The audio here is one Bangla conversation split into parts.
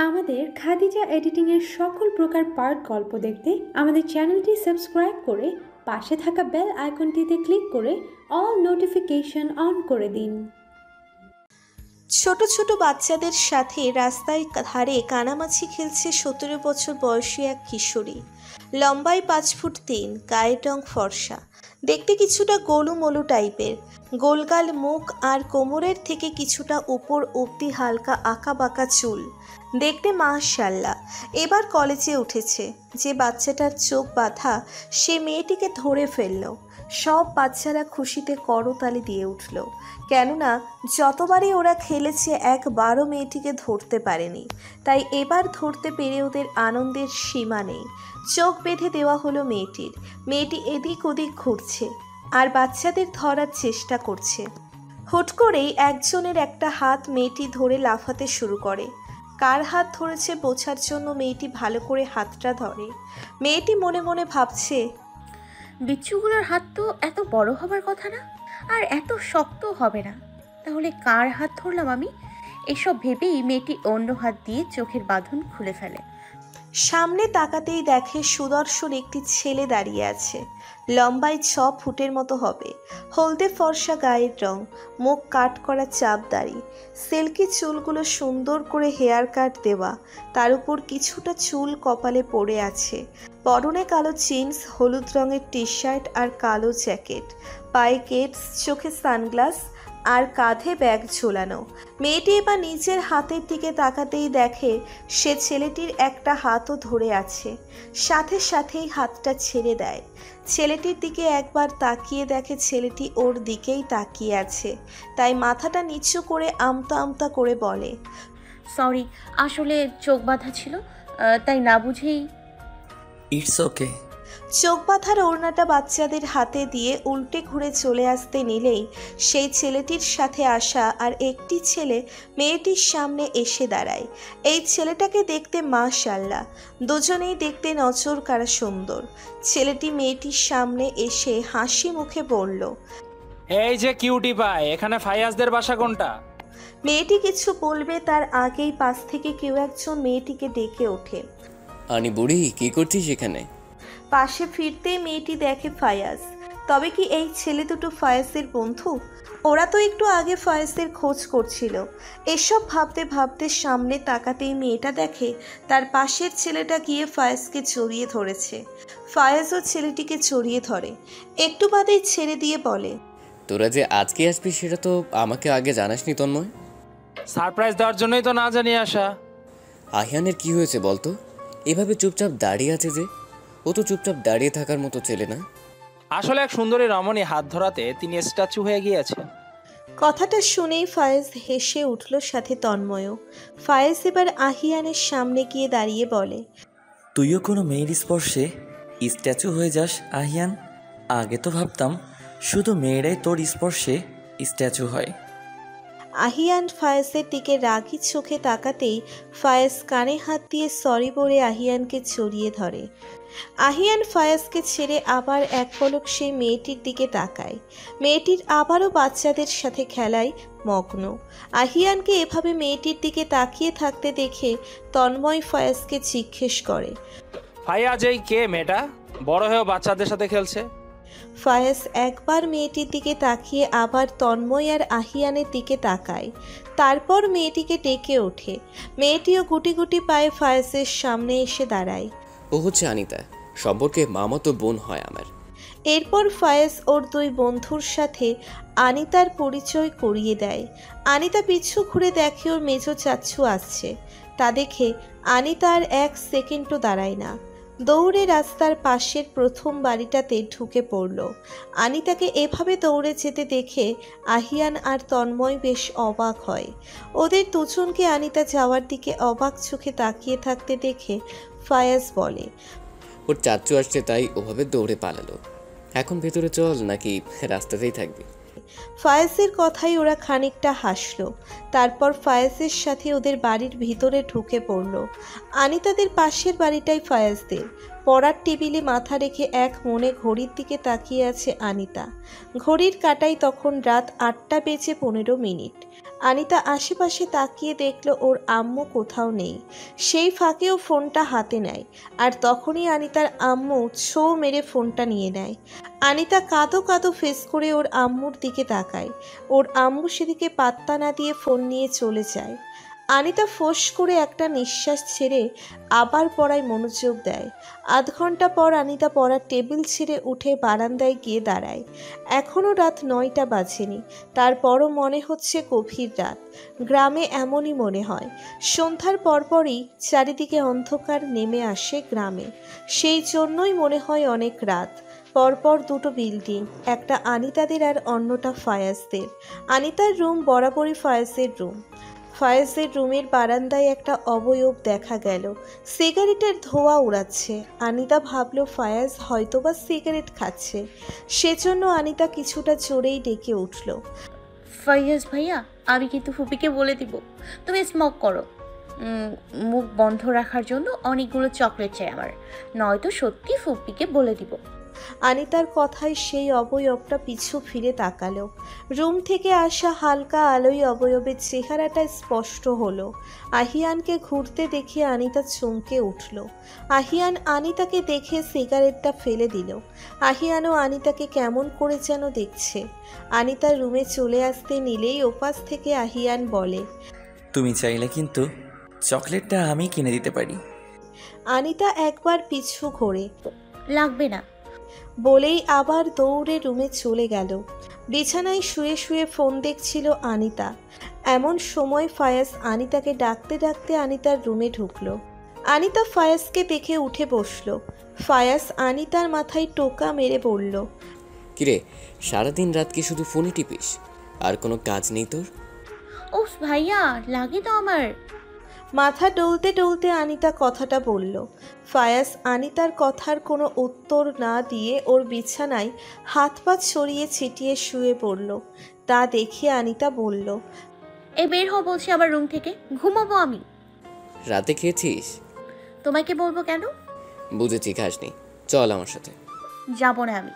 আমাদের খাদিজা এডিটিংয়ের সকল প্রকার পার্ট গল্প দেখতে আমাদের চ্যানেলটি সাবস্ক্রাইব করে পাশে থাকা বেল আইকনটিতে ক্লিক করে অল নোটিফিকেশন অন করে দিন। ছোট ছোট বাচ্চাদের সাথে রাস্তায় ধারে কানামাছি খেলছে 17 বছর বয়সী এক কিশোরী। লম্বায় 5 ফুট 3, গায়ের রং ফর্সা, দেখতে কিছুটা গোলুমোলু টাইপের, গোলগাল মুখ আর কোমরের থেকে কিছুটা উপর অবধি হালকা আঁকা বাঁকা চুল, দেখতে মাশাআল্লাহ। এবার কলেজে উঠেছে। যে বাচ্চাটার চোখ বাঁধা সে মেয়েটিকে ধরে ফেলল। সব বাচ্চারা খুশিতে করতালি দিয়ে উঠল, কেননা যতবারই ওরা খেলেছে একবারও মেয়েটিকে ধরতে পারেনি, তাই এবার ধরতে পেরে ওদের আনন্দের সীমা নেই। চোখ বেঁধে দেওয়া হলো মেয়েটির। মেয়েটি এদিক ওদিক ঘুরছে আর বাচ্চাদের ধরার চেষ্টা করছে। হুট করেই একজনের একটা হাত মেয়েটি ধরে লাফাতে শুরু করে। কার হাত ধরেছে বোঝার জন্য মেয়েটি ভালো করে হাতটা ধরে। মেয়েটি মনে মনে ভাবছে, বিচ্ছুগুলোর হাত তো এত বড় হবার কথা না, আর এত শক্ত হবে না, তাহলে কার হাত ধরলাম আমি? এসব ভেবেই মেয়েটি অন্য হাত দিয়ে চোখের বাঁধন খুলে ফেলে। সামনে তাকাতেই দেখে সুদর্শন একটি ছেলে দাঁড়িয়ে আছে। লম্বায় 6 ফুটের মতো হবে, হলদে ফর্সা গায়ের রং, মুখ কাট করা চাপ দাড়ি, সিল্কি চুলগুলো সুন্দর করে হেয়ার কাট দেওয়া, তার উপর কিছুটা চুল কপালে পড়ে আছে। পরনে কালো জিন্স, হলুদ রঙের টি শার্ট আর কালো জ্যাকেট, পায়ে কেটস, চোখে সানগ্লাস আর কাঁধে ব্যাগ ঝোলানো। মেয়েটি এবার নিজের হাতের দিকে তাকাতেই দেখে সে ছেলেটির একটা হাতও ধরে আছে। সাথে সাথেই হাতটা ছেড়ে দেয়। ছেলেটির দিকে একবার তাকিয়ে দেখে ছেলেটি ওর দিকেই তাকিয়ে আছে, তাই মাথাটা নিচু করে আমতা আমতা করে বলে, সরি, আসলে চোখ বাঁধা ছিল, তাই না বুঝেই। It's okay. চোখ বাঁধার ওড়নাটা বাচ্চাদের হাতে দিয়ে উল্টে ঘুরে চলে আসতে নিলেই সেই ছেলেটির সাথে আসা আর একটি ছেলে মেয়েটির সামনে এসে দাঁড়ায়। এই ছেলেটাকে দেখতে মাশাআল্লাহ, দুজনেই দেখতে নজর কাড়া সুন্দর। ছেলেটি মেয়েটির সামনে এসে হাসি মুখে বলল, এই যে কিউটি পাই, এখানে ফাইয়াজদের বাসা কোনটা? মেয়েটি কিছু বলবে তার আগেই পাশ থেকে কেউ একজন মেয়েটিকে ডেকে ওঠে। আনি বুড়ি, কি করছিস এখানে? পাশে ফিরতেই মেয়েটি দেখে ফায়াজ। তবে কি এই ছেলে দুটো ফায়াজের বন্ধু? ওরা তো একটু আগে ফায়াজের খোঁজ করছিল। এসব ভাবতে ভাবতে সামনে তাকাতেই মেয়েটা দেখে তার পাশের ছেলেটা গিয়ে ফায়াজকে জড়িয়ে ধরেছে। ফায়াজও ছেলেটিকে জড়িয়ে ধরে, একটু বাদেই ছেড়ে দিয়ে বলে, তোরা যে আজকে আসবি সেটা তো আমাকে আগে জানাসনি তন্ময়। সারপ্রাইজ দেওয়ার জন্যই তো না জানিয়ে আসা। আহিয়ানের কি হয়েছে বলতো? এভাবে চুপচাপ দাঁড়িয়ে আছে যে? ও তো চুপচাপ দাঁড়িয়ে থাকার মতো ছেলে না। আসলে এক সুন্দরী রমণী হাত ধরাতে তিনি স্ট্যাচু হয়ে গিয়েছেন। কথাটা শুনেই ফায়েজ হেসে উঠল, সাথে তন্ময়ও। ফায়েজ এবার আহিয়ানের সামনে গিয়ে দাঁড়িয়ে বলে, তুইও কোনো মেয়ের স্পর্শে স্ট্যাচু হয়ে যাস আহিয়ান? আগে তো ভাবতাম শুধু মেয়েরাই তোর স্পর্শে স্ট্যাচু হয়। আহিয়ান ফায়েজের দিকে রাগি চোখে তাকাতেই ফায়েজ কানে হাত দিয়ে সরি বলে আহিয়ানকে জড়িয়ে ধরে। আহিয়ান ফায়েজকে ছেড়ে আবার এক পলক সেই মেয়েটির দিকে তাকায়। মেয়েটির আবারও বাচ্চাদের সাথে খেলায় মগ্ন। আহিয়ানকে এভাবে মেয়েটির দিকে তাকিয়ে থাকতে দেখে তন্ময় ফায়েজকে জিজ্ঞেস করে, ফাইয়াজ এই কে মেয়েটা? বড় হয়েও বাচ্চাদের সাথে খেলছে। ফায়েজ একবার মেয়েটির দিকে তাকিয়ে আবার তন্ময় আর আহিয়ানের দিকে তাকায়। তারপর মেয়েটিকে ডেকে ওঠে। মেয়েটিও গুটি গুটি পায়ে ফায়েজের সামনে এসে দাঁড়ায়। ও হচ্ছে আনিতা, সম্পর্কে মামাতো বোন হয় আমার। এরপর ফায়েজ ওর দুই বন্ধুর সাথে আনিতার পরিচয় করিয়ে দেয়। আনিতা পিছু ঘুরে দেখে ওর মেজো চাচ্ছু আসছে। তা দেখে আনিতা আর 1 সেকেন্ডও দাঁড়ায় না, দৌড়ে রাস্তার পাশের প্রথম বাড়িটাতে ঢুকে পড়ল। আনিতাকে এভাবে দৌড়ে যেতে দেখে আহিয়ান আর তন্ময় বেশ অবাক হয়। ওদের দুজনকে আনিতা যাওয়ার দিকে অবাক চোখে তাকিয়ে থাকতে দেখে ফায়াজ বলে, ওর চাচ্চু আসছে তাই ওভাবে দৌড়ে পালালো। এখন ভেতরে চল, নাকি রাস্তাতেই থাকবি? ফায়েজের কথাই ওরা খানিকটা হাসলো। তারপর ফায়েজের সাথে ওদের বাড়ির ভিতরে ঢুকে পড়ল। আনিতাদের পাশের বাড়িটাই ফায়েজদের। পড়ার টেবিলে মাথা রেখে এক মনে ঘড়ির দিকে তাকিয়ে আছে আনিতা। ঘড়ির কাঁটায় তখন রাত 8টা বেজে 15 মিনিট। আনিতা আশেপাশে তাকিয়ে দেখল ওর আম্মু কোথাও নেই। সেই ফাঁকেও ফোনটা হাতে নেয়, আর তখনই আনিতার আম্মু ছো মেরে ফোনটা নিয়ে নেয়। আনিতা কাঁদো কাঁদো ফেস করে ওর আম্মুর দিকে তাকায়। ওর আম্মু সেদিকে পাত্তা না দিয়ে ফোন নিয়ে চলে যায়। আনিতা ফোঁস করে একটা নিঃশ্বাস ছেড়ে আবার পড়ায় মনোযোগ দেয়। আধ ঘন্টা পর আনিতা পড়ার টেবিল ছেড়ে উঠে বারান্দায় গিয়ে দাঁড়ায়। এখনও রাত 9টা বাজেনি, তারপরও মনে হচ্ছে গভীর রাত। গ্রামে এমনই মনে হয়। সন্ধ্যার পরপরই চারিদিকে অন্ধকার নেমে আসে গ্রামে, সেই জন্যই মনে হয় অনেক রাত। পরপর দুটো বিল্ডিং, একটা আনিতাদের আর অন্যটা ফায়াজদের। আনিতার রুম বরাবরই ফায়াজের রুম। ফায়াজের রুমের বারান্দায় একটা অবয়ব দেখা গেল, সিগারেটের ধোঁয়া উড়াচ্ছে। আনিতা ভাবল ফায়াজ হয়তোবা সিগারেট খাচ্ছে, সেজন্য আনিতা কিছুটা জোরেই ডেকে উঠল। ফাইয়াজ ভাইয়া, আমি কিন্তু ফুপিকে বলে দিব তুমি স্মোক করো। মুখ বন্ধ রাখার জন্য অনেকগুলো চকলেট চাই আমার, নয়তো সত্যি ফুপিকে বলে দিব। আনিতার কথায় সেই অবয়বটা পিছু ফিরে তাকালো। রুম থেকে আসা হালকা আলোয় অবয়বের চেহারাটা স্পষ্ট হলো। আহিয়ানকে ঘুরতে দেখে আনিতা চমকে উঠল। আহিয়ান আনিতাকে দেখে সিগারেটটা ফেলে দিল। আহিয়ানও আনিতাকে কেমন করে যেন দেখছে। আনিতার রুমে চলে আসতে নিলেই ওপাশ থেকে আহিয়ান বলে, তুমি চাইলে কিন্তু চকলেটটা আমি কিনে দিতে পারি। আনিতা একবার পিছু ঘোরে, লাগবে না বলেই আবার দৌড়ে রুমে চলে গেল। বিছানায় শুয়ে শুয়ে ফোন দেখছিল আনিতা। এমন সময় ফায়াজ আনিতাকে ডাকতে ডাকতে আনিতার রুমে ঢুকলো। আনিতা ফায়াজকে দেখে উঠে বসলো। ফায়াজ আনিতার মাথায় টোকা মেরে বলল, কিরে, সারাদিন রাত কি শুধু ফোনই টিপিস? আর কোনো কাজ নেই তোর? ও ভাইয়া, লাগে তো আমার। মাথা ডলতে ডলতে আনিতা কথাটা বলল। ফায়াজ আনিতার কথার কোনো উত্তর না দিয়ে ওর বিছানায় হাত পা ছড়িয়ে ছিটিয়ে শুয়ে পড়ল। তা দেখে আনিতা বলল, এই বের হও বলছি আমার রুম থেকে, ঘুমাবো আমি। রাতে খেয়েছিস? তোমাকে বলবো কেন? বুঝেছি, খাসনি। চল আমার সাথে। যাব না আমি।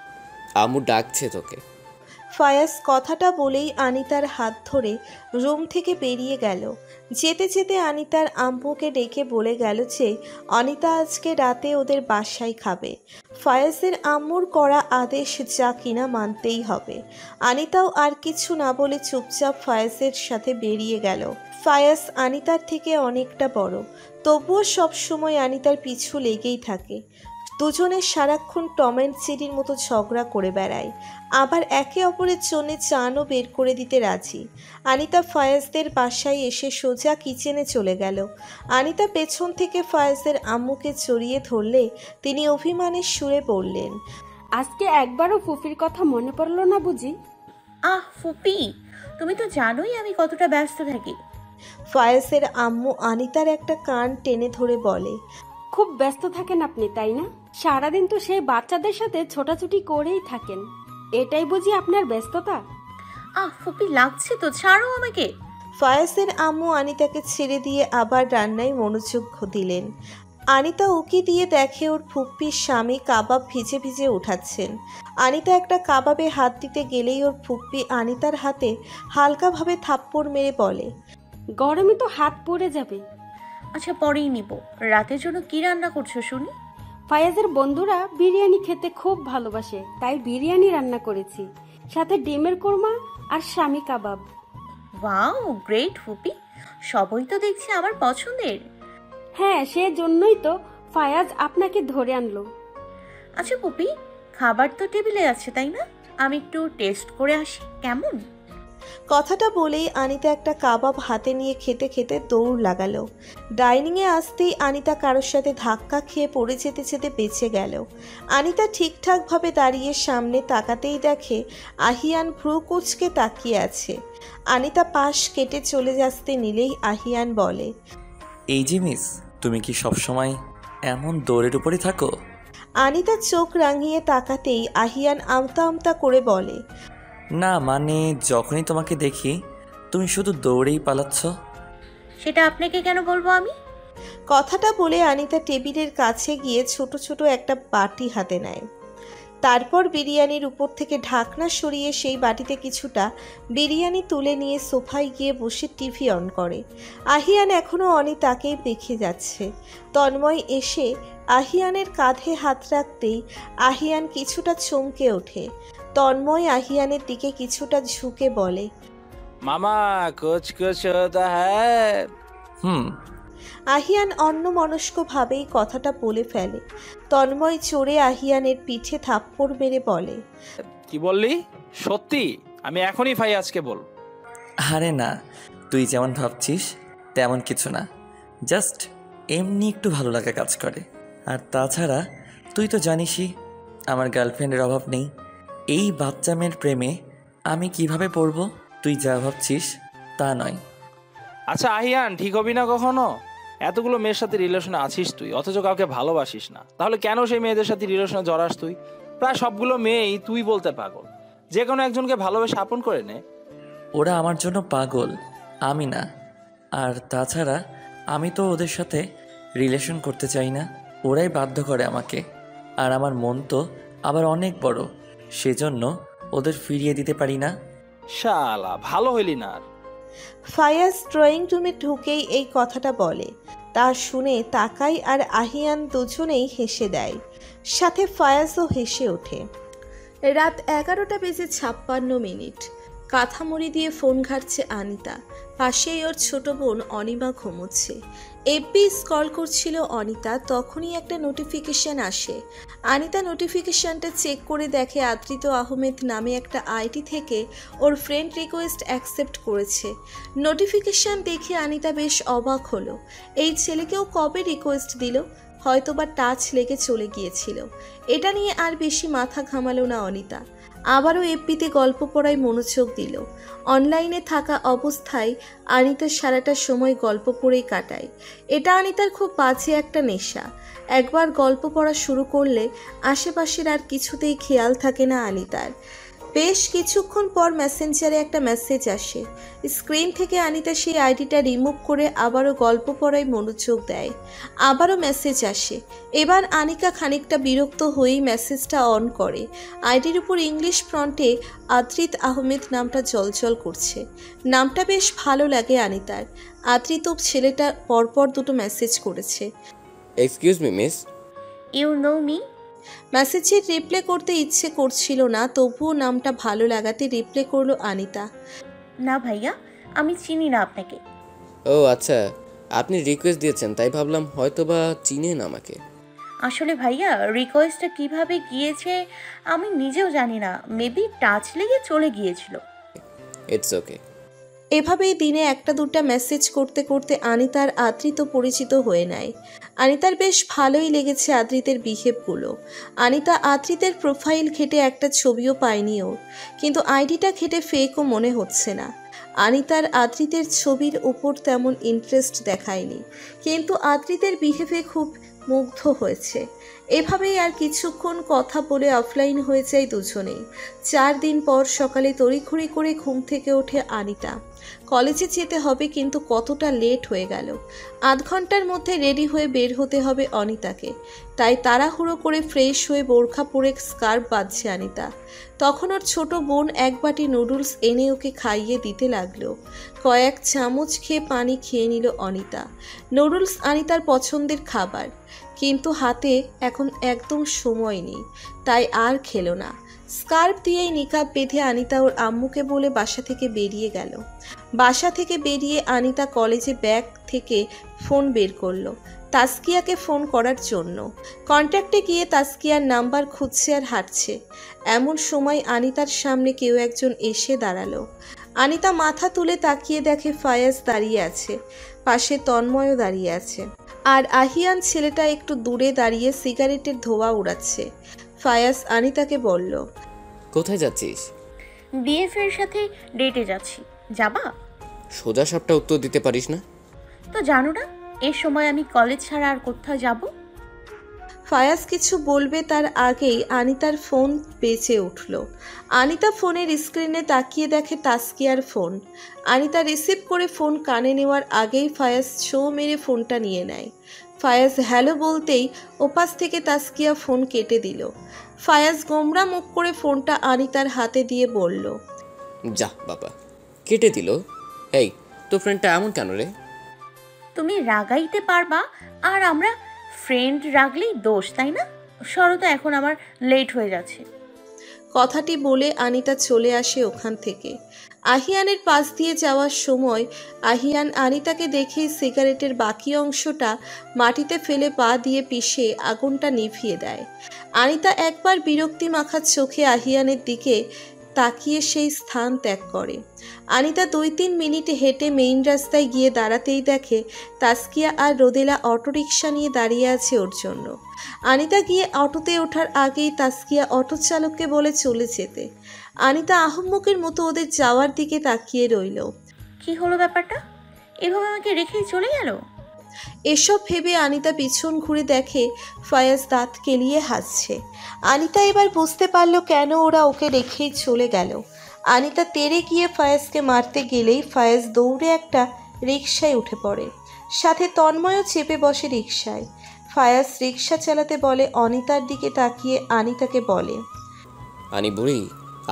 আম্মু ডাকছে তোকে। ফায়াজ কথাটা বলেই আনিতার হাত ধরে রুম থেকে বেরিয়ে গেল। যেতে যেতে আনিতার আম্মুকে ডেকে বলে গেল যে অনিতা আজকে রাতে ওদের বাসায় খাবে। ফায়াজের আম্মুর করা আদেশ যা কিনা মানতেই হবে। আনিতাও আর কিছু না বলে চুপচাপ ফায়াজের সাথে বেরিয়ে গেল। ফায়াজ আনিতার থেকে অনেকটা বড়, তবুও সবসময় আনিতার পিছু লেগেই থাকে। দুজনের সারাক্ষণ টম অ্যান্ড জেরির মতো ঝগড়া করে বেড়ায়, আবার একে অপরের জন্য চানও বের করে দিতে রাজি। আনিতা ফায়াজদের বাসায় এসে সোজা কিচেনে চলে গেল। আনিতা পেছন থেকে ফায়াজের আম্মুকে জড়িয়ে ধরলে তিনি অভিমানের সুরে বললেন, আজকে একবারও ফুফির কথা মনে পড়লো না বুঝি? আহ ফুপি, তুমি তো জানোই আমি কতটা ব্যস্ত থাকি। ফায়াজের আম্মু আনিতার একটা কান টেনে ধরে বলে, খুব ব্যস্ত থাকেন আপনি, তাই না? সারাদিন তো সেই বাচ্চাদের সাথে ছোটাছুটি করেই থাকেন, এটাই বুঝি আপনার ব্যস্ততা? আহ ফুপি, লাগছে তো, ছাড়ো আমাকে। ফায়াজের আম্মু আনিতাকে ছেড়ে দিয়ে আবার রান্নায় মনোযোগ দিলেন। আনিতা উকি দিয়ে দেখে ওর ফুপ্পির স্বামী কাবাব ভিজে ভিজে উঠাচ্ছেন। আনিতা একটা কাবাবে হাত দিতে গেলেই ওর ফুপ্পি আনিতার হাতে হালকাভাবে থাপ্পড় মেরে বলে, গরমে তো হাত পড়ে যাবে। আচ্ছা পরেই নিব। রাতের জন্য কি রান্না করছো শুনি? ফায়াজের বন্ধুরা বিরিয়ানি খেতে খুব ভালোবাসে, তাই বিরিয়ানি রান্না করেছি, সাথে ডিমের কোরমা আর স্বামী কাবাব। ওয়াও, গ্রেট ফুপি, সবই তো দেখছি আমার পছন্দের। হ্যাঁ, সেজন্যই তো ফায়াজ আপনাকে ধরে আনলো। আচ্ছা ফুপি, খাবার তো টেবিলে আছে তাই না? আমি একটু টেস্ট করে আসি কেমন। কথাটা বলেই আনিতা একটা কাবাব হাতে নিয়ে খেতে খেতে দৌড় লাগালো। ডাইনিংয়ে আসতেই আনিতা কারোর সাথে ধাক্কা খেয়ে পড়ে যেতে যেতে বেঁচে গেল। আনিতা ঠিকঠাকভাবে দাঁড়িয়ে সামনে তাকাতেই দেখে আহিয়ান ভ্রু কুঁচকে তাকিয়ে আছে। আনিতা পাশ কেটে চলে আসতে নিলেই আহিয়ান বলে, এই যে মিস, তুমি কি সবসময় এমন দৌড়ের উপরে থাকো? আনিতা চোখ রাঙিয়ে তাকাতেই আহিয়ান আমতা আমতা করে বলে, না মানে যখনই তোমাকে দেখি তুমি শুধু দৌড়েই পালাচ্ছ। সেটা আপনাকে কেন বলবো আমি? কথাটা বলে আনিতা টেবিলের কাছে গিয়ে ছোট ছোট একটা বাটি হাতে নেয়। তারপর বিরিয়ানির উপর থেকে ঢাকনা সরিয়ে সেই বাটিতে কিছুটা বিরিয়ানি তুলে নিয়ে সোফায় গিয়ে বসে টিভি অন করে। আহিয়ান এখনও অনিতাকেই দেখে যাচ্ছে। তন্ময় এসে আহিয়ানের কাঁধে হাত রাখতেই আহিয়ান কিছুটা চমকে ওঠে। তন্ময় আহিয়ানের দিকে কিছুটা ঝুঁকে বলে, মামা কুছ কুছ হোতা হ্যায়। আহিয়ান অন্যমনস্কভাবেই কথাটা বলে ফেলে। তন্ময় চড়ে আহিয়ানের পিঠে থাপ্পড় মেরে বলে, কি বললি? সত্যি? আমি এখনই ফাইয়াজকে বল। আরে না, তুই যেমন ভাবছিস তেমন কিছু না, জাস্ট এমনি একটু ভালো লাগা কাজ করে। আর তাছাড়া তুই তো জানিসই আমার গার্লফ্রেন্ডের অভাব নেই। এই বাচ্চা মেয়ের প্রেমে আমি কিভাবে পড়ব? তুই যা ভাবছিস তা নয়। আচ্ছা আহিয়ান, ঠিক হবি না কখনো? এতগুলো মেয়ের সাথে রিলেশনে আছিস তুই, অথচ কাউকে ভালোবাসিস না। তাহলে কেন সেই মেয়েদের সাথে রিলেশনে জড়াস তুই? প্রায় সবগুলো মেয়েই তুই বলতে পাগল। যে কোনো একজনকে ভালোবেসে আপন করে নে। ওরা আমার জন্য পাগল, আমি না। আর তাছাড়া আমি তো ওদের সাথে রিলেশন করতে চাই না, ওরাই বাধ্য করে আমাকে। আর আমার মন তো আবার অনেক বড়, সেজন্য ওদের ফিরিয়ে দিতে পারি না। শালা ভালো হইলি না আর। ফায়াজ ড্রয়িং রুমে ঢুকেই এই কথাটা বলে। তা শুনে তাকাই আর আহিয়ান দুজনেই হেসে দেয়, সাথে ফায়াজও হেসে ওঠে। রাত 11:56 কাঁথামুড়ি দিয়ে ফোন ঘাটছে আনিতা। পাশেই ওর ছোট বোন অনিমা ঘুমোচ্ছে। এফবি স্ক্রল করছিল অনিতা, তখনই একটা নোটিফিকেশন আসে। আনিতা নোটিফিকেশনটা চেক করে দেখে আদ্রিত আহমেদ নামে একটা আইডি থেকে ওর ফ্রেন্ড রিকোয়েস্ট অ্যাকসেপ্ট করেছে। নোটিফিকেশন দেখে আনিতা বেশ অবাক হলো। এই ছেলেকেও কবে রিকোয়েস্ট দিল? হয়তোবা টাচ লেগে চলে গিয়েছিল। এটা নিয়ে আর বেশি মাথা ঘামালো না অনিতা। আবারও এফবিতে গল্প পড়ায় মনোযোগ দিল। অনলাইনে থাকা অবস্থায় আনিতা সারাটা সময় গল্প পড়েই কাটায়। এটা আনিতার খুব বাজে একটা নেশা। একবার গল্প পড়া শুরু করলে আশেপাশের আর কিছুতেই খেয়াল থাকে না আনিতার। বেশ কিছুক্ষণ পর মেসেঞ্জারে একটা মেসেজ আসে। স্ক্রিন থেকে আনিতা সেই আইডিটা রিমুভ করে আবারও গল্প পড়ায় মনোযোগ দেয়। আবারও মেসেজ আসে। এবার আনিকা খানিকটা বিরক্ত হয়েই মেসেজটা অন করে। আইডির উপর ইংলিশ ফন্টে আদ্রিত আহমেদ নামটা জলজল করছে। নামটা বেশ ভালো লাগে আনিতার। আদ্রিত ছেলেটা পরপর দুটো মেসেজ করেছে। Excuse me miss. You know me? মেসেজের রিপ্লে করতে ইচ্ছে করছিল না, তবুও নামটা ভালো লাগাতে রিপ্লে করলো আনিতা। না ভাইয়া, আমি চিনি না আপনাকে। ও আচ্ছা, আপনি রিকোয়েস্ট দিয়েছেন তাই ভাবলাম হয়তো বা চিনেন আমাকে। আসলে ভাইয়া, রিকোয়েস্টটা কিভাবে গিয়েছে আমি নিজেও জানি না। মেবি টাচ লেগে চলে গিয়েছিল। It's okay. এভাবেই দিনে একটা দুটা মেসেজ করতে করতে আনিতার আদ্রিত পরিচিত হয়ে নেয়। আনিতার বেশ ভালোই লেগেছে আদ্রিতের বিহেভগুলো। আনিতা আদ্রিতের প্রোফাইল ঘেটে একটা ছবিও পায়নি ওর, কিন্তু আইডিটা ঘেটে ফেকও মনে হচ্ছে না। আনিতার আদ্রিতের ছবির ওপর তেমন ইন্টারেস্ট দেখায়নি, কিন্তু আদ্রিতের বিহেভে খুব মুগ্ধ হয়েছে। এভাবেই আর কিছুক্ষণ কথা বলে অফলাইন হয়ে যায় দুজনেই। 4 দিন পর সকালে তড়িঘড়ি করে ঘুম থেকে ওঠে আনিতা। কলেজে যেতে হবে, কিন্তু কতটা লেট হয়ে গেল। আধ ঘন্টার মধ্যে রেডি হয়ে বের হতে হবে অনিতাকে। তাই তাড়াহুড়ো করে ফ্রেশ হয়ে বোরখা পরে স্কার্ফ বাঁধছে আনিতা। তখন ওর ছোট বোন এক বাটি নুডলস এনে ওকে খাইয়ে দিতে লাগলো। কয়েক চামচ খেয়ে পানি খেয়ে নিল অনিতা। নুডলস আনিতার পছন্দের খাবার, কিন্তু হাতে এখন একদম সময় নেই, তাই আর খেলো না। স্কার্ফ দিয়েই নিকাব বেঁধে আনিতা ওর আম্মুকে বলে বাসা থেকে বেরিয়ে গেল। বাসা থেকে বেরিয়ে আনিতা কলেজে ব্যাগ থেকে ফোন বের করলো তাসকিয়াকে ফোন করার জন্য। কন্ট্যাক্টে গিয়ে তাসকিয়ার নাম্বার খুঁজছে আর হাঁটছে। এমন সময় আনিতার সামনে কেউ একজন এসে দাঁড়ালো। আনিতা মাথা তুলে তাকিয়ে দেখে ফায়াজ দাঁড়িয়ে আছে, পাশে তন্ময়ও দাঁড়িয়ে আছে, আর আহিয়ান ছেলেটা একটু দূরে দাঁড়িয়ে সিগারেটের ধোঁয়া উড়াচ্ছে। ফায়াজ আনিতাকে বলল, কোথায় যাচ্ছিস? বিএফ এর সাথে ডেটে যাচ্ছি। যাবা? সোজা সাপটা উত্তর দিতে পারিস না? তো জানো না, এই সময় আমি কলেজ ছাড়া আর কোথাও যাব? ফায়াজ কিছু বলবে তার আগেই আনিতার ফোন বেজে উঠল। আনিতা ফোনের স্ক্রিনে তাকিয়ে দেখে তাসকিয়ার ফোন। আনিতা রিসিভ করে ফোন কানে নেওয়ার আগেই ফায়াজ ছো মেরে ফোনটা নিয়ে নেয়। ফায়াজ হ্যালো বলতেই ওপাশ থেকে তাসকিয়া ফোন কেটে দিল। ফায়াজ গোমরা মুখ করে ফোনটা আনিতার হাতে দিয়ে বলল, যা বাবা, কেটে দিল। এই, তোর ফ্রেন্ডটা এমন কেন রে? তুমি রাগাইতে পারবা, আর আমরা ফ্রেন্ড রাগলেই দোষ, তাই না? সরো তো, এখন আমার লেট হয়ে যাচ্ছে। কথাটি বলে আনিতা চলে আসে ওখান থেকে। আহিয়ানের পাশ দিয়ে যাওয়ার সময় আহিয়ান আনিতাকে দেখে সিগারেটের বাকি অংশটা মাটিতে ফেলে পা দিয়ে পিষে আগুনটা নিভিয়ে দেয়। আনিতা একবার বিরক্তি মাখা চোখে আহিয়ানের দিকে তাকিয়ে সেই স্থান ত্যাগ করে। আনিতা 2-3 মিনিট হেঁটে মেইন রাস্তায় গিয়ে দাঁড়াতেই দেখে তাসকিয়া আর রোদেলা অটোরিকশা নিয়ে দাঁড়িয়ে আছে ওর জন্য। আনিতা গিয়ে অটোতে ওঠার আগেই তাসকিয়া অটো চালককে বলে চলে যেতে। আনিতা আহম্মকের মতো ওদের যাওয়ার দিকে তাকিয়ে রইল। কি হলো ব্যাপারটা? এভাবে আমাকে রেখেই চলে গেল? এসব ভেবে আনিতা পিছন ঘুরে দেখে ফায়াজ দাঁত কেলিয়ে হাসছে। আনিতা এবার বুঝতে পারলো কেন ওরা ওকে রেখেই চলে গেল। আনিতা তেড়ে গিয়ে ফায়াজকে মারতে গেলেই ফায়াজ দৌড়ে একটা রিকশায় উঠে পড়ে। সাথে তন্ময়ও চেপে বসে রিকশায়। ফায়াজ রিকশা চালাতে বলে অনিতার দিকে তাকিয়ে আনিতাকে বলে, আনি বুড়ি,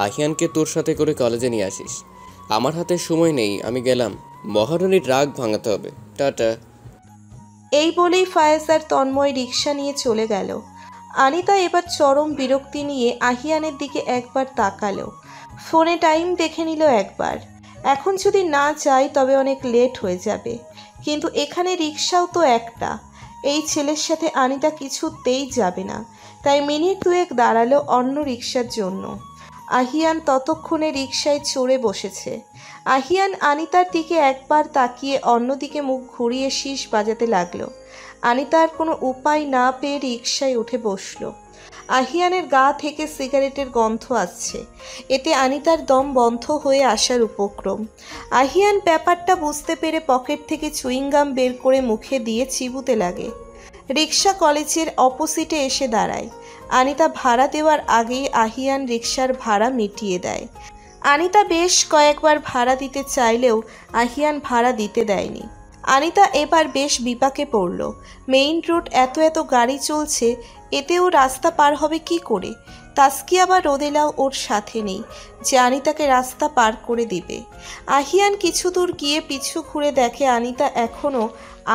আহিয়ানকে তোর সাথে করে কলেজে নিয়ে আসিস। আমার হাতে সময় নেই, আমি গেলাম। মহারানীর রাগ ভাঙাতে হবে। টাটা। এই বলেই ফায়াজ আর তন্ময় রিকশা নিয়ে চলে গেল। আনিতা এবার চরম বিরক্তি নিয়ে আহিয়ানের দিকে একবার তাকালো। ফোনে টাইম দেখে নিল একবার। এখন যদি না যায় তবে অনেক লেট হয়ে যাবে। কিন্তু এখানে রিকশাও তো একটা। এই ছেলের সাথে আনিতা কিছুতেই যাবে না। তাই মিনিট 2 দাঁড়ালো অন্য রিকশার জন্য। আহিয়ান ততক্ষণে রিকশায় চড়ে বসেছে। আহিয়ান আনিতার দিকে একবার তাকিয়ে অন্যদিকে মুখ ঘুরিয়ে শীষ বাজাতে লাগলো। আনিতার কোনো উপায় না পেয়ে রিকশায় উঠে বসলো। আহিয়ানের গা থেকে সিগারেটের গন্ধ আসছে। এতে আনিতার দম বন্ধ হয়ে আসার উপক্রম। আহিয়ান ব্যাপারটা বুঝতে পেরে পকেট থেকে চুইংগাম বের করে মুখে দিয়ে চিবুতে লাগে। রিকশা কলেজের অপোজিটে এসে দাঁড়ায়। আনিতা ভাড়া দেওয়ার আগেই আহিয়ান রিকশার ভাড়া মিটিয়ে দেয়। আনিতা বেশ কয়েকবার ভাড়া দিতে চাইলেও আহিয়ান ভাড়া দিতে দেয়নি। আনিতা এবার বেশ বিপাকে পড়ল। মেইন রোড, এত গাড়ি চলছে, এতেও রাস্তা পার হবে কি করে? তাসকিয়া বা রোদেলাও ওর সাথে নেই যে আনিতাকে রাস্তা পার করে দিবে। আহিয়ান কিছু দূর গিয়ে পিছু ঘুরে দেখে আনিতা এখনও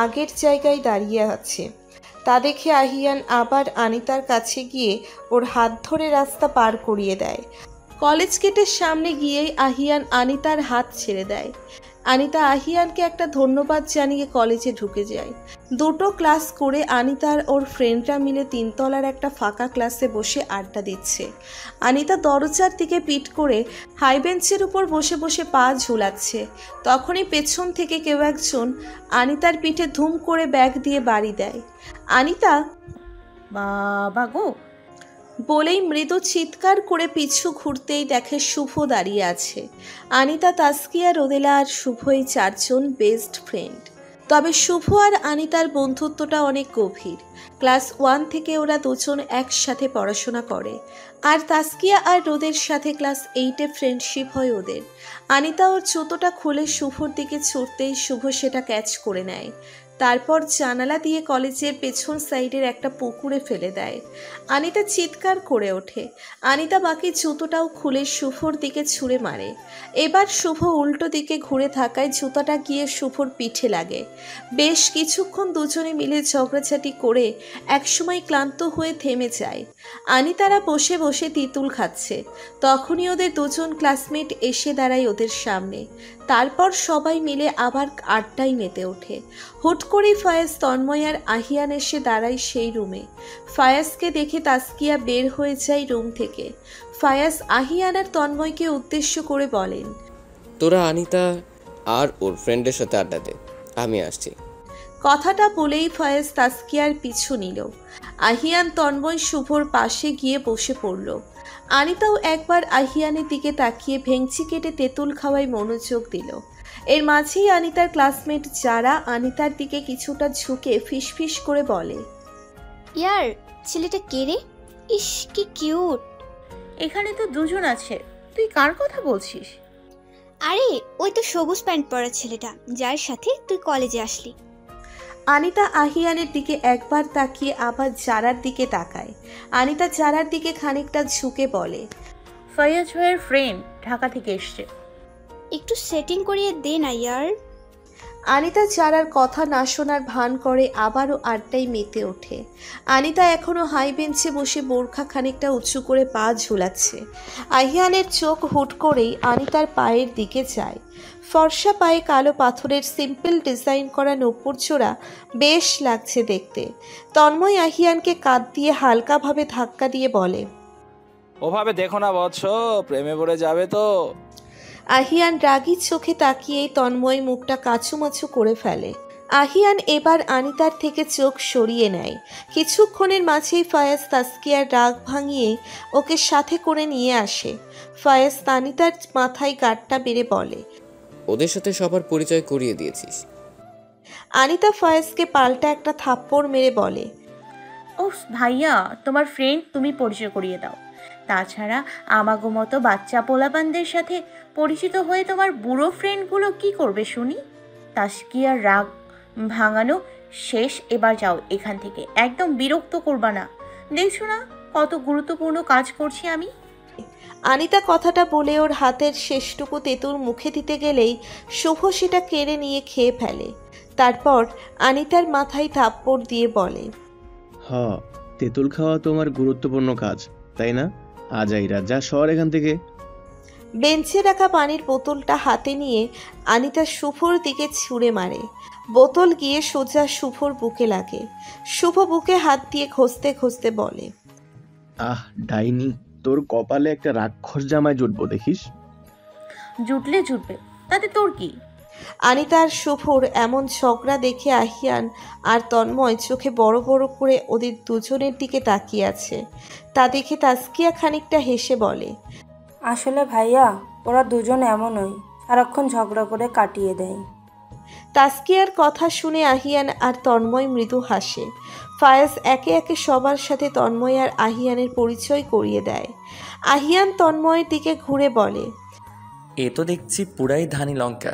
আগের জায়গায় দাঁড়িয়ে আছে। তা দেখে আহিয়ান আবার আনিতার কাছে গিয়ে ওর হাত ধরে রাস্তা পার করিয়ে দেয়। কলেজ গেটের সামনে গিয়েই আহিয়ান আনিতার হাত ছেড়ে দেয়। আনিতা আহিয়ানকে একটা ধন্যবাদ জানিয়ে কলেজে ঢুকে যায়। 2টো ক্লাস করে আনিতার ওর ফ্রেন্ডরা মিলে 3 তলার একটা ফাঁকা ক্লাসে বসে আড্ডা দিচ্ছে। আনিতা দরজার দিকে পিঠ করে হাই বেঞ্চের উপর বসে বসে পা ঝুলাচ্ছে। তখনই পেছন থেকে কেউ একজন আনিতার পিঠে ধুম করে ব্যাগ দিয়ে বাড়ি দেয়। আনিতা বাবা গো বলেই মৃদু চিৎকার করে পিছু ঘুরতেই দেখে শুভ দাঁড়িয়ে আছে। আনিতা, তাসকিয়া, রোদেলা আর শুভই 4 জন বেস্ট ফ্রেন্ড। তবে শুভ আর আনিতার বন্ধুত্বটা অনেক গভীর। ক্লাস 1 থেকে ওরা দুজন একসাথে পড়াশোনা করে। আর তাসকিয়া আর রোদের সাথে ক্লাস 8-এ ফ্রেন্ডশিপ হয় ওদের। আনিতা ওর জুতোটা খুলে শুভর দিকে ছুটতেই শুভ সেটা ক্যাচ করে নেয়। তারপর জানালা দিয়ে কলেজের পেছন সাইডের একটা পুকুরে ফেলে দেয়। আনিতা চিৎকার করে ওঠে। আনিতা বাকি জুতোটাও খুলে শুভর দিকে ছুঁড়ে মারে। এবার শুভ উল্টো দিকে ঘুরে থাকায় জুতাটা গিয়ে শুভর পিঠে লাগে। বেশ কিছুক্ষণ দুজনে মিলে ঝগড়াঝাটি করে একসময় ক্লান্ত হয়ে থেমে যায়। আনিতারা বসে বসে তিতুল খাচ্ছে। তখনই ওদের 2 জন ক্লাসমেট এসে দাঁড়ায় ওদের সামনে। তারপর সবাই মিলে আবার আড্ডায় মেতে ওঠে। হুট করেই ফায়াজ, তন্ময় আর আহিয়ান এসে দাঁড়ায় সেই রুমে। ফায়াজকে দেখে তাসকিয়া বের হয়ে যায় রুম থেকে। ফায়াজ আহিয়ান আর তন্ময়কে উদ্দেশ্য করে বলেন, তোরা আনিতা আর ওর ফ্রেন্ডের সাথে আড্ডা দে, আমি আসছি। কথাটা বলেই ফায়াজ তাসকিয়ার পিছু নিল। আহিয়ান তন্ময় শুভর পাশে গিয়ে বসে পড়ল। আনিতাও একবার আহিয়ানের দিকে তাকিয়ে ভেংচি কেটে তেঁতুল খাওয়ায় মনোযোগ দিল। এর মাঝেই আনিতার ক্লাসমেট যারা আনিতার দিকে কিছুটা ঝুঁকে ফিসফিস করে বলে, ইয়ার ছেলেটা কে রে? ইস কি কিউট। এখানে তো দুজন আছে, তুই কার কথা বলছিস? আরে ওই তো সবুজ প্যান্ট পরা ছেলেটা, যার সাথে তুই কলেজে আসলি। আনিতা আহিয়ানের দিকে একবার তাকিয়ে আবার জারার দিকে তাকায়। আনিতা জারার দিকে খানিকটা ঝুঁকে বলে, ফয়াজ ভাইয়ের ফ্রেন্ড, ঢাকা থেকে এসছে। একটু সেটিং করিয়ে দে না ইয়ার। আনিতা জারার কথা না শোনার ভান করে আবারও আড্ডায় মেতে ওঠে। আনিতা এখনো হাই বেঞ্চে বসে বোরখা খানিকটা উঁচু করে পা ঝুলাচ্ছে। আহিয়ানের চোখ হুট করেই আনিতার পায়ের দিকে যায়। ফর্সা পায়ে কালো পাথরের সিম্পল ডিজাইন করা নূপুর জোড়া বেশ লাগছে দেখতে। তন্ময় আহিয়ানকে কাঁধ দিয়ে হালকাভাবে ধাক্কা দিয়ে বলে, ওভাবে দেখো না বৎস, প্রেমে পড়ে যাবে তো। আহিয়ান রাগী চোখে তাকিয়েই তন্ময় মুখটা কাচুমাচু করে ফেলে। আহিয়ান এবার আনিতার থেকে চোখ সরিয়ে নেয়। কিছুক্ষণের মাঝেই ফায়াজ তাসকিয়ার রাগ ভাঙিয়ে ওকে সাথে করে নিয়ে আসে। ফায়াজ আনিতার মাথায় গাঁটটা বেড়ে বলে, ওদের সাথে সবার পরিচয় করিয়ে দিয়েছিস। আনিতা ফায়াজকে পাল্টা একটা থাপ্পড় মেরে বলে, ও ভাইয়া, তোমার ফ্রেন্ড তুমি পরিচয় করিয়ে দাও। তাছাড়া আমাগো মতো বাচ্চা পোলাপানদের সাথে পরিচিত হয়ে তোমার বুড়ো ফ্রেন্ডগুলো কি করবে শুনি? তাসকিয়ার রাগ ভাঙানো শেষ, এবার যাও এখান থেকে, একদম বিরক্ত করবা না। দেখছো না কত গুরুত্বপূর্ণ কাজ করছি আমি। আনিতা কথাটা বলে ওর হাতের শেষটুকু তেঁতুর মুখে দিতে গেলেই শুভ সেটা কেড়ে নিয়ে খেয়ে ফেলে। তারপর আনিতার মাথায় থাপ্পড় দিয়ে বলে, তেঁতুল খাওয়া তোমার গুরুত্বপূর্ণ কাজ, তাই না? আজাইরা যা সর এখান থেকে। বেঞ্চে রাখা পানির বোতলটা হাতে নিয়ে আনিতা শুভর দিকে ছুঁড়ে মারে। বোতল গিয়ে সোজা শুভর বুকে লাগে। শুভ বুকে হাত দিয়ে ঘষতে ঘষতে বলে, ডাইনি, তোর কপালে একটা রাক্ষস জামায় জুটবো দেখিস। জুটলে জুটবে, তাতে তোর কি? আনিতা আর শুভর এমন ঝগড়া দেখে আহিয়ান আর তন্ময় চোখে বড় বড় করে ওদের দুজনের দিকে তাকিয়ে আছে। তা দেখে তাসকিয়া খানিকটা হেসে বলে, আসলে ভাইয়া, ওরা দুজন এমনই, সারাক্ষণ ঝগড়া করে কাটিয়ে দেয়। তাসকিয়ার কথা শুনে আহিয়ান আর তন্ময় মৃদু হাসে। ফায়াজ একে একে সবার সাথে তন্ময় আর আহিয়ানের পরিচয় করিয়ে দেয়। আহিয়ান তন্ময়ের দিকে ঘুরে বলে, এ তো দেখছি পুরাই ধানি লঙ্কা।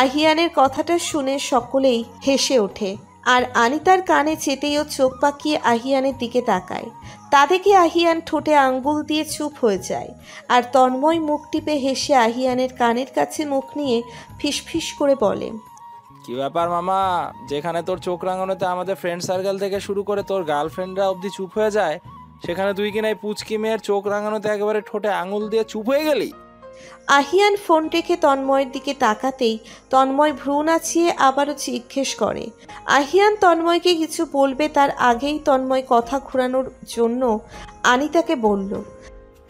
আহিয়ানের কথাটা শুনে সকলেই হেসে ওঠে। আর আনিতার কানে চেতেও চোখ পাকিয়ে আহিয়ানের দিকে তাকায়। তা দেখে আহিয়ান ঠোঁটে আঙ্গুল দিয়ে চুপ হয়ে যায়। আর তন্ময় মুখ টিপে হেসে আহিয়ানের কানের কাছে মুখ নিয়ে ফিসফিস করে বলে, কি ব্যাপার মামা, যেখানে তোর চোখ রাঙানোতে আমাদের ফ্রেন্ড সার্কেল থেকে শুরু করে তোর গার্লফ্রেন্ডরা অবধি চুপ হয়ে যায়, সেখানে তুই কিনা এই পুচকি মেয়ের চোখ রাঙানোতে একেবারে ঠোঁটে আঙুল দিয়ে চুপ হয়ে গেলি? আহিয়ান ফোন রেখে তন্ময়ের দিকে তাকাতেই তন্ময় ভ্রু নাচিয়ে আবারও জিজ্ঞেস করে। আহিয়ান তন্ময়কে কিছু বলবে তার আগেই তন্ময় কথা ঘোরানোর জন্য আনিতাকে বলল,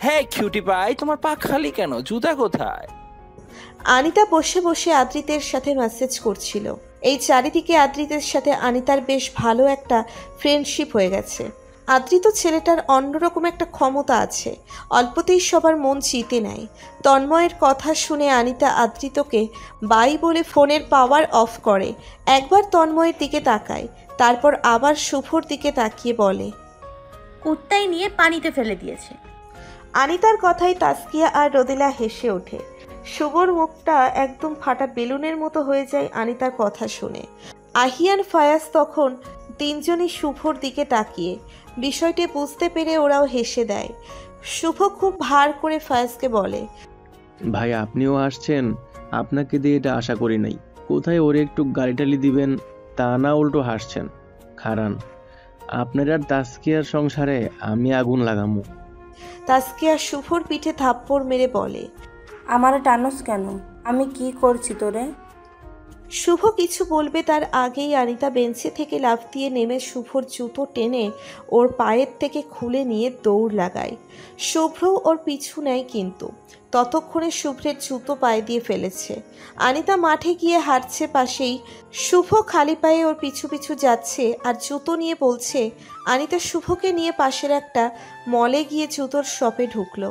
হ্যাঁ কিউটি পাই, তোমার পা খালি কেন, জুতা কোথায়? আনিতা বসে বসে আদ্রিতের সাথে মেসেজ করছিল। এই চারিদিকে আদ্রিতের সাথে আনিতার বেশ ভালো একটা ফ্রেন্ডশিপ হয়ে গেছে। আদ্রিত ছেলেটার অন্যরকম একটা ক্ষমতা আছে, অল্পতেই সবার মন জিতে নেয়। তন্ময়ের কথা শুনে আনিতা আদ্রিতকে বাই বলে ফোনের পাওয়ার অফ করে। একবার তন্ময়ের দিকে তাকায়, তারপর আবার শুভর দিকে তাকিয়ে বলে, কুত্তাই নিয়ে পানিতে ফেলে দিয়েছে। আনিতার কথায় তাসকিয়া আর রোদেলা হেসে ওঠে। শুভর মুখটা একদম ফাটা বেলুনের মতো হয়ে যায় আনিতার কথা শুনে। আহিয়ান ফায়াজ তখন তিনজনই শুভর দিকে তাকিয়ে বিষয়টি বুঝতে পেরে ওরাও হেসে দেয়। শুভ খুব ভার করে ফায়াজকে বলে, ভাই আপনিও আসছেন? আপনাকে দিয়ে এটা আশা করি নাই। কোথায় ওরে একটু গালিটালি দিবেন তা না উল্টো হাসছেন। খারান, আপনার আর তাসকিয়ার সংসারে আমি আগুন লাগামু। তাসকিয়া শুভর পিঠে থাপ্পড় মেরে বলে, আমারে টানস কেন? আমি কি করছি তোরে? শুভ কিছু বলবে তার আগেই আনিতা বেঞ্চে থেকে লাফ দিয়ে নেমে শুভর জুতো টেনে ওর পায়ের থেকে খুলে নিয়ে দৌড় লাগায়। শুভ্র ওর পিছু নেয়, কিন্তু ততক্ষণে শুভ্রের জুতো পায়ে দিয়ে ফেলেছে। আনিতা মাঠে গিয়ে হাঁটছে পাশেই। শুভ খালি পায়ে ওর পিছু পিছু যাচ্ছে আর জুতো নিয়ে বলছে। আনিতা শুভকে নিয়ে পাশের একটা মলে গিয়ে জুতোর শপে ঢুকলো।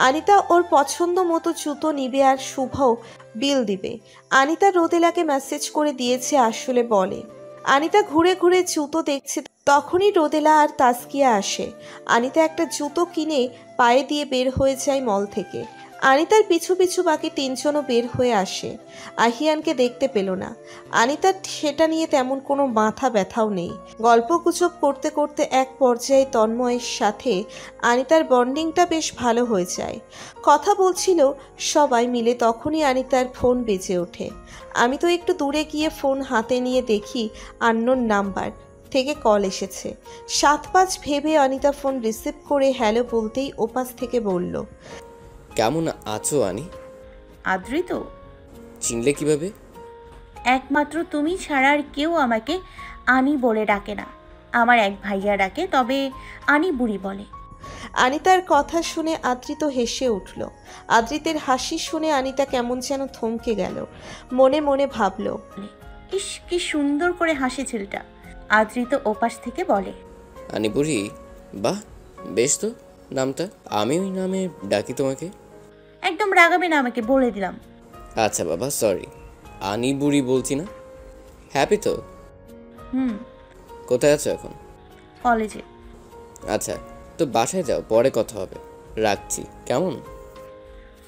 আনিতা ওর পছন্দ মতো জুতো নিবে আর শুভও বিল দিবে। আনিতা রোদেলাকে মেসেজ করে দিয়েছে, আসলে বলে, আনিতা ঘুরে ঘুরে জুতো দেখছে, তখনই রোদেলা আর তাসকিয়া আসে। আনিতা একটা জুতো কিনে পায়ে দিয়ে বের হয়ে যায় মল থেকে। আনিতার পিছু পিছু বাকি তিনজনও বের হয়ে আসে। আহিয়ানকে দেখতে পেল না। আনিতার সেটা নিয়ে তেমন কোনো মাথা ব্যথাও নেই। গল্পগুজব করতে করতে এক পর্যায়ে তন্ময়ের সাথে আনিতার বন্ডিংটা বেশ ভালো হয়ে যায়। কথা বলছিল সবাই মিলে, তখনই আনিতার ফোন বেজে ওঠে। আমি তো একটু দূরে গিয়ে ফোন হাতে নিয়ে দেখি আননোন নাম্বার থেকে কল এসেছে। 7-5 ভেবে অনিতা ফোন রিসিভ করে হ্যালো বলতেই ওপাশ থেকে বলল, কেমন আছো আনি? আদৃত? চিনলে কিভাবে? একমাত্র তুমি ছাড়া আর কেউ আমাকে আনি বলে ডাকে না। আমার এক ভাইয়া ডাকে, তবে আনি বুড়ি বলে। আনিতার কথা শুনে আদৃত হেসে উঠল। আদৃতের হাসি শুনে আনিতা কেমন যেন থমকে গেল। মনে মনে ভাবল, ইস কি সুন্দর করে হাসি ছেলেটা। আদৃত ওপাশ থেকে বলে, আনি বুড়ি? বাহ, বেশ তো নামটা। আমি ওই নামে ডাকি তোমাকে? একদম রাগাবে না আমাকে, বলে দিলাম। আচ্ছা বাবা, সরি। আনি বুড়ি বলছি না। হ্যাপি তো? কোথায় আছো এখন? কলেজে। আচ্ছা, তো বাসায় যাও, পরে কথা হবে। রাখছি, কেমন?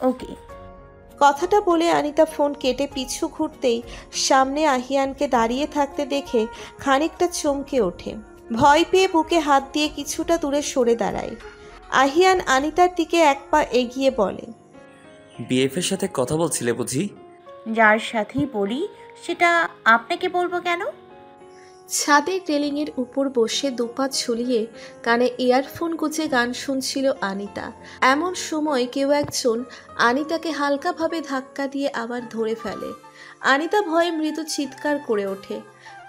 ওকে। কথাটা বলে আনিতা ফোন কেটে পিছু ঘুরতেই সামনে আহিয়ানকে দাঁড়িয়ে থাকতে দেখে খানিকটা চমকে ওঠে। ভয় পেয়ে বুকে হাত দিয়ে কিছুটা দূরে সরে দাঁড়ায়। আহিয়ান আনিতার দিকে এক পা এগিয়ে বলে, বিএফের সাথে কথা বলছিলে বুঝি? যার সাথেই বলি সেটা আপনাকে বলবো কেন? ছাদের রেলিংয়ের উপর বসে দুপা ঝুলিয়ে কানে ইয়ারফোন গুঁজে গান শুনছিল আনিতা। এমন সময় কেউ একজন আনিতাকে হালকাভাবে ধাক্কা দিয়ে আবার ধরে ফেলে। আনিতা ভয়ে মৃদু চিৎকার করে ওঠে।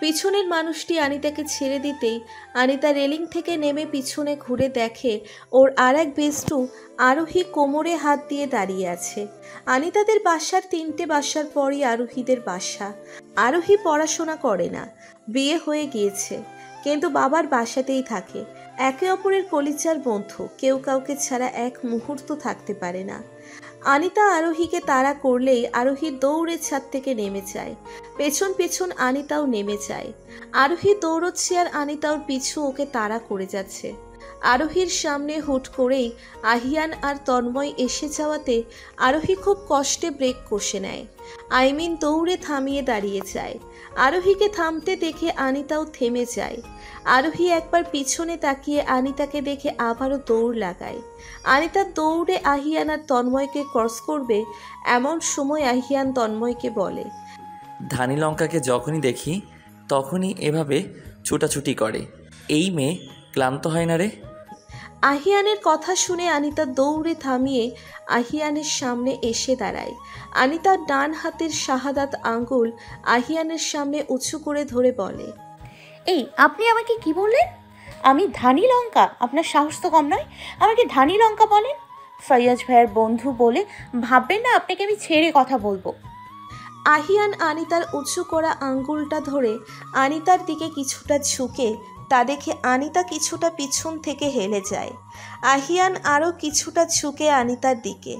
পিছনের মানুষটি আনিতাকে ছেড়ে দিতেই আনিতা রেলিং থেকে নেমে পিছনে ঘুরে দেখে ওর আর এক বেষ্টু আরোহী কোমরে হাত দিয়ে দাঁড়িয়ে আছে। আনিতাদের বাসার 3টে বাসার পরই আরোহীদের বাসা। আরোহী পড়াশোনা করে না, বিয়ে হয়ে গিয়েছে, কিন্তু বাবার বাসাতেই থাকে। একে অপরের কলিজার বন্ধু, কেউ কাউকে ছাড়া এক মুহূর্ত থাকতে পারে না। আনিতা আরোহীকে তাড়া করলেই আরোহী দৌড়ে ছাদ থেকে নেমে যায়। পেছন পেছন আনিতাও নেমে যায়। আরোহী দৌড়চ্ছে আর আনিতাও পিছু ওকে তাড়া করে যাচ্ছে। আরোহীর সামনে হুট করেই আহিয়ান আর তন্ময় এসে যাওয়াতে আরোহী খুব কষ্টে ব্রেক কষে নেয়। আইমিন দৌড়ে থামিয়ে দাঁড়িয়ে যায়। আরোহীকে থামতে দেখে আনিতাও থেমে যায়। আরোহী একবার পিছনে তাকিয়ে আনিতাকে দেখে আবারও দৌড় লাগায়। আনিতা দৌড়ে আহিয়ান আর তন্ময়কে ক্রস করবে, এমন সময় আহিয়ান তন্ময়কে বলে, ধানি লঙ্কাকে যখনই দেখি তখনই এভাবে ছুটাছুটি করে। এই মেয়ে ক্লান্ত হয় না রে? আহিয়ানের কথা শুনে আনিতা দৌড়ে থামিয়ে আহিয়ানের সামনে এসে দাঁড়ায়। আনিতার ডান হাতের শাহাদাত আঙ্গুল আহিয়ানের সামনে উঁচু করে ধরে বলে, এই আপনি আমাকে কি বললেন? আমি ধানি লঙ্কা? আপনার সাহস তো কম নয়, আমাকে ধানি লঙ্কা বলেন? ফয়াজ ভাইয়ের বন্ধু বলে ভাববেন না আপনাকে আমি ছেড়ে কথা বলবো। আহিয়ান আনিতার উঁচু করা আঙ্গুলটা ধরে আনিতার দিকে কিছুটা ঝুঁকে, তা দেখে আনিতা কিছুটা পিছন থেকে হেলে যায়। আহিয়ান আরও কিছুটা ঝুঁকে আনিতার দিকে।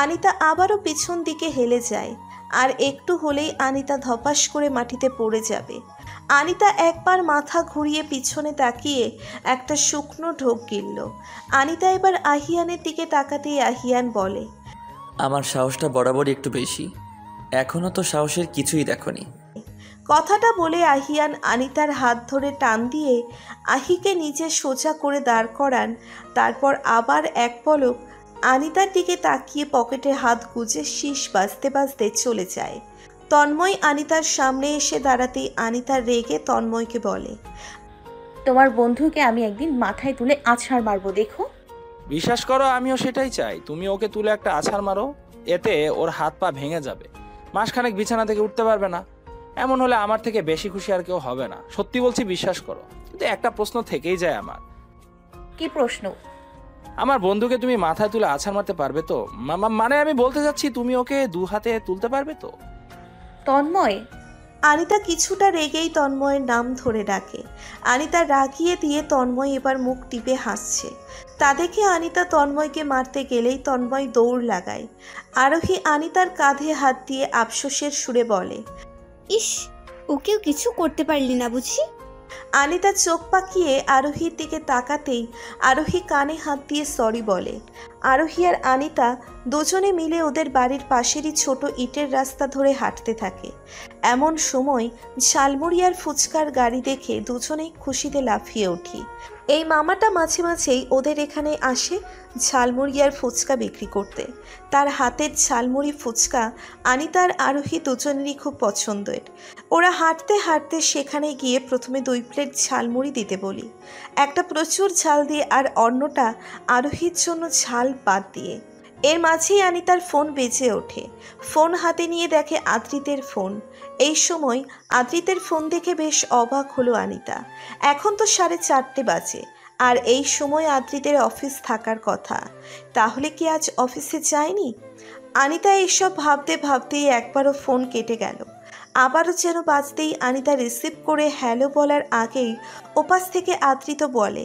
আনিতা আবারও পিছন দিকে হেলে যায়। আর একটু হলেই আনিতা ধপাস করে মাটিতে পড়ে যাবে। আনিতা একবার মাথা ঘুরিয়ে পিছনে তাকিয়ে একটা শুকনো ঢোক গিলল। আনিতা এবার আহিয়ানের দিকে তাকাতেই আহিয়ান বলে, আমার সাহসটা বরাবরই একটু বেশি, এখনও তো সাহসের কিছুই দেখনি। কথাটা বলে আহিয়ান আনিতার হাত ধরে টান দিয়ে আহিকে নিচে সোজা করে দাঁড় করান। তারপর আবার এক পলক আনিতার দিকে তাকিয়ে পকেটে হাত গুজে শীষ বাজতে বাজতে চলে যায়। তন্ময় আনিতার সামনে এসে দাঁড়াতেই আনিতা রেগে তন্ময়কে বলে, তোমার বন্ধুকে আমি একদিন মাথায় তুলে আছাড় মারবো, দেখো। বিশ্বাস করো, আমিও সেটাই চাই। তুমি ওকে তুলে একটা আছাড় মারো, এতে ওর হাত পা ভেঙে যাবে, মাসখানেক বিছানা থেকে উঠতে পারবে না। এমন হলে আমার থেকে বেশি খুশি আর কেউ হবে না, সত্যি বলছি, বিশ্বাস করো। কিন্তু একটা প্রশ্ন থেকেই যায় আমার। কি প্রশ্ন? আমার বন্ধুকে তুমি মাথায় তুলে আছাড় মারতে পারবে তো? মানে আমি বলতে চাচ্ছি, তুমি ওকে 2 হাতে তুলতে পারবে তো? তন্ময়। আনিতা কিছুটা রেগেই তন্ময়ের নাম ধরে ডাকে। আনিতা রাগিয়ে দিয়ে তন্ময় এবার মুখ টিপে হাসছে। তা দেখে আনিতা তন্ময়কে মারতে গেলেই তন্ময় দৌড় লাগায়। আরোহী আনিতার কাঁধে হাত দিয়ে আফসোসের সুরে বলে, ইস, ওকেও কিছু করতে পারলি না বুঝি? আনিতা চোখ পাকিয়ে আরোহীর দিকে তাকাতেই আরোহী কানে হাত দিয়ে সরি বলে। আরোহী আর আনিতা দুজনে মিলে ওদের বাড়ির পাশেরই ছোট ইটের রাস্তা ধরে হাঁটতে থাকে। এমন সময় ঝালমুড়ি আর ফুচকার গাড়ি দেখে দুজনেই খুশিতে লাফিয়ে উঠি। এই মামাটা মাঝে মাঝেই ওদের এখানে আসে ঝালমুড়ি আর ফুচকা বিক্রি করতে। তার হাতের ঝালমুড়ি ফুচকা আনিতা আর আরোহী দুজনেরই খুব পছন্দের। ওরা হাঁটতে হাঁটতে সেখানে গিয়ে প্রথমে 2 প্লেট ঝালমুড়ি দিতে বলি, একটা প্রচুর ঝাল দিয়ে আর অন্যটা আরোহীর জন্য ঝাল বাদ দিয়ে। এর মাঝেই আনিতার ফোন বেজে ওঠে। ফোন হাতে নিয়ে দেখে আদ্রিতের ফোন। এই সময় আদ্রিতের ফোন দেখে বেশ অবাক হলো আনিতা। এখন তো 4:30 বাজে, আর এই সময় আদ্রিতের অফিস থাকার কথা। তাহলে কি আজ অফিসে যায়নি? আনিতা এইসব ভাবতে ভাবতেই একবারও ফোন কেটে গেল। আবারও যেন বাজতেই আনিতা রিসিভ করে হ্যালো বলার আগেই ওপাশ থেকে আদ্রিত বলে,